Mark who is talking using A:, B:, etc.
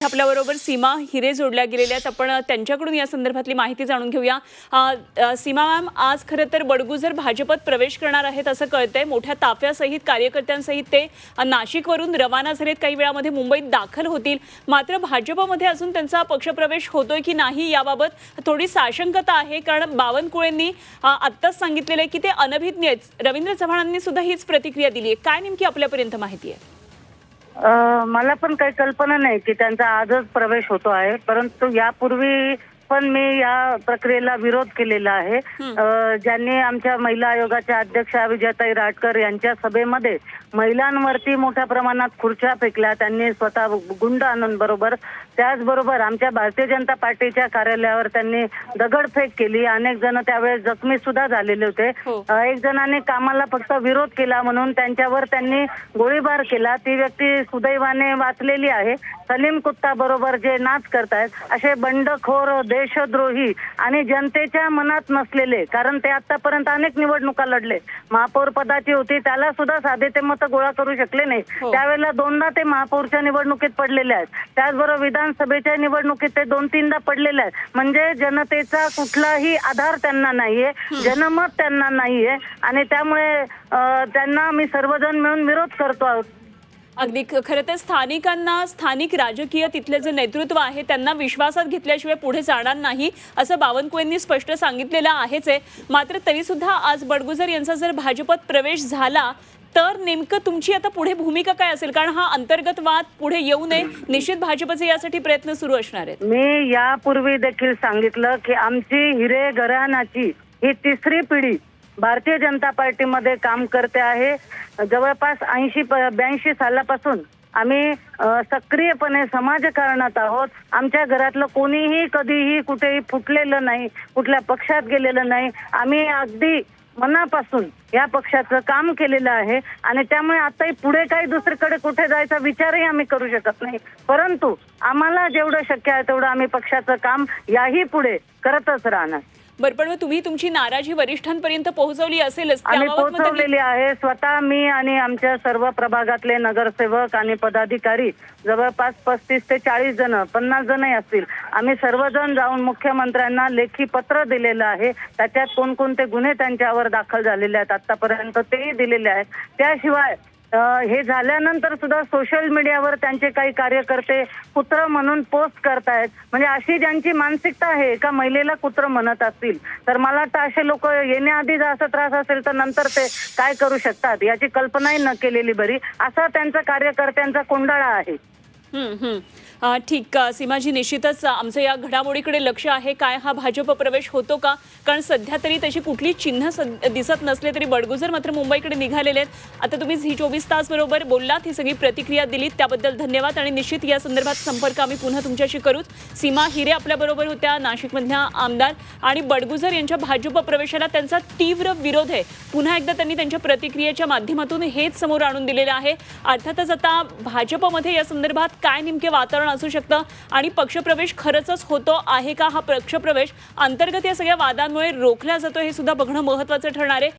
A: आपल्याबरोबर सीमा हिरे जोडल्या गेलेल्या आहेत. आपण त्यांच्याकडून या संदर्भातली माहिती जाणून घेऊया. सीमा मॅम, आज खरं तर बडगुजर भाजपत प्रवेश करणार आहेत असं कळतंय. मोठ्या ताफ्यासहित कार्यकर्त्यांसहित ते नाशिकवरून रवाना झालेत. काही वेळामध्ये मुंबईत दाखल होतील. मात्र भाजपमध्ये अजून त्यांचा पक्षप्रवेश होतोय की नाही याबाबत थोडी साशंकता आहे. कारण बावनकुळेंनी आत्ताच सांगितलेलं आहे की ते अनभिज्ञ आहेत. रवींद्र चव्हाणांनी सुद्धा हीच प्रतिक्रिया दिली आहे. काय नेमकी आपल्यापर्यंत माहिती आहे?
B: मला पण काही कल्पना नाही की त्यांचा आजच प्रवेश होतो आहे, परंतु यापूर्वी पण मी या प्रक्रियेला विरोध केलेला आहे. ज्यांनी आमच्या महिला आयोगाच्या अध्यक्षा विजयाताई राटकर यांच्या सभेमध्ये महिलांवरती मोठ्या प्रमाणात खुर्च्या फेकल्या, त्यांनी स्वतः गुंड आणून बरोबर. त्याचबरोबर आमच्या भारतीय जनता पार्टीच्या कार्यालयावर त्यांनी दगडफेक केली. अनेक जण त्यावेळेस जखमी सुद्धा झालेले होते. एक जणाने कामाला फक्त विरोध केला म्हणून त्यांच्यावर त्यांनी गोळीबार केला. ती व्यक्ती सुदैवाने वाचलेली आहे. सलीम कुत्ता बरोबर जे नाच करतायत असे बंडखोर, देशद्रोही आणि जनतेच्या मनात नसलेले, कारण ते आतापर्यंत अनेक निवडणुका लढले. महापौर पदाची होती, त्याला सुद्धा साधे ते मत गोळा करू शकले नाही. त्यावेळेला दोनदा ते महापौरच्या निवडणुकीत पडलेले आहेत. त्याचबरोबर विधानसभेच्या निवडणुकीत ते 2-3दा पडलेले आहेत. म्हणजे जनतेचा कुठलाही आधार त्यांना नाहीये, जनमत त्यांना नाहीये आणि त्यामुळे त्यांना आम्ही सर्वजण मिळून विरोध करतो आहोत.
A: अगदी खरं तर स्थानिकांना, स्थानिक राजकीय तिथले जे नेतृत्व आहे त्यांना विश्वासात घेतल्याशिवाय पुढे जाणार नाही असं बावनकुळेंनी स्पष्ट सांगितलेलं आहेच आहे. मात्र तरी सुद्धा आज बडगुजर यांचा जर भाजपत प्रवेश झाला तर नेमकं तुमची आता पुढे भूमिका काय असेल? कारण हा अंतर्गत वाद पुढे येऊ नये, निश्चित भाजपचे यासाठी प्रयत्न सुरू असणार आहेत.
B: मी यापूर्वी देखील सांगितलं की आमची हिरे घराण्याची ही तिसरी पिढी भारतीय जनता पार्टीमध्ये काम करते आहे. जवळपास 80-82 सालापासून आम्ही सक्रियपणे समाजकारणात आहोत. आमच्या घरातलं कोणीही कधीही कुठेही फुटलेलं नाही, कुठल्या पक्षात गेलेलं नाही. आम्ही अगदी मनापासून या पक्षाचं काम केलेलं आहे आणि त्यामुळे आताही पुढे काही दुसरीकडे कुठे जायचा विचारही आम्ही करू शकत नाही. परंतु आम्हाला जेवढं शक्य आहे तेवढं आम्ही पक्षाचं काम याही पुढे करतच राहणार.
A: बरं, पण तुम्ही तुमची नाराजी वरिष्ठांपर्यंत पोहोचवली असेलच?
B: आम्ही पोहोचवलेली आहे. स्वतः मी आणि आमच्या सर्व प्रभागातले नगरसेवक आणि पदाधिकारी जवळपास 35 ते 40 जण, 50 जणही असतील, आम्ही सर्वजण जाऊन मुख्यमंत्र्यांना लेखी पत्र दिलेलं आहे. त्याच्यात कोणकोणते गुन्हे त्यांच्यावर दाखल झालेले आहेत आतापर्यंत तेही दिलेले आहेत. त्याशिवाय हे झाल्यानंतर सुद्धा सोशल मीडियावर त्यांचे काही कार्यकर्ते कुत्र म्हणून पोस्ट करतायत. म्हणजे अशी ज्यांची मानसिकता आहे, एका महिलेला कुत्र म्हणत असतील तर मला वाटतं असे लोक येण्याआधी जर असा त्रास असेल तर नंतर ते काय करू शकतात याची कल्पनाही न केलेली बरी. असा त्यांचा कार्यकर्त्यांचा कोंडाळा आहे.
A: ठीक, सीमाजी, निश्चितच आमचं या घडामोडीकडे लक्ष आहे. काय हा भाजप प्रवेश होतो का? कारण सध्या तरी तशी कुठली चिन्ह दिसत नसले तरी बडगुजर मात्र मुंबईकडे निघालेले आहेत. आता तुम्ही झी 24 तास बरोबर बोललात, ही सगळी प्रतिक्रिया दिलीत त्याबद्दल धन्यवाद. आणि निश्चित या संदर्भात संपर्क आम्ही पुन्हा तुमच्याशी करूच. सीमा हिरे आपल्याबरोबर होत्या, नाशिकमधल्या आमदार, आणि बडगुजर यांच्या भाजप प्रवेशाला त्यांचा तीव्र विरोध आहे. पुन्हा एकदा त्यांनी त्यांच्या प्रतिक्रियेच्या माध्यमातून हेच समोर आणून दिलेलं आहे. अर्थातच आता भाजपमध्ये या संदर्भात काय नेमके वातावरण असू शकतं आणि पक्षप्रवेश खरंच होतो आहे का? हा पक्षप्रवेश अंतर्गत या सगळ्या वादांमुळे रोखला जातो हे सुद्धा बघणं महत्त्वाचं ठरणार आहे.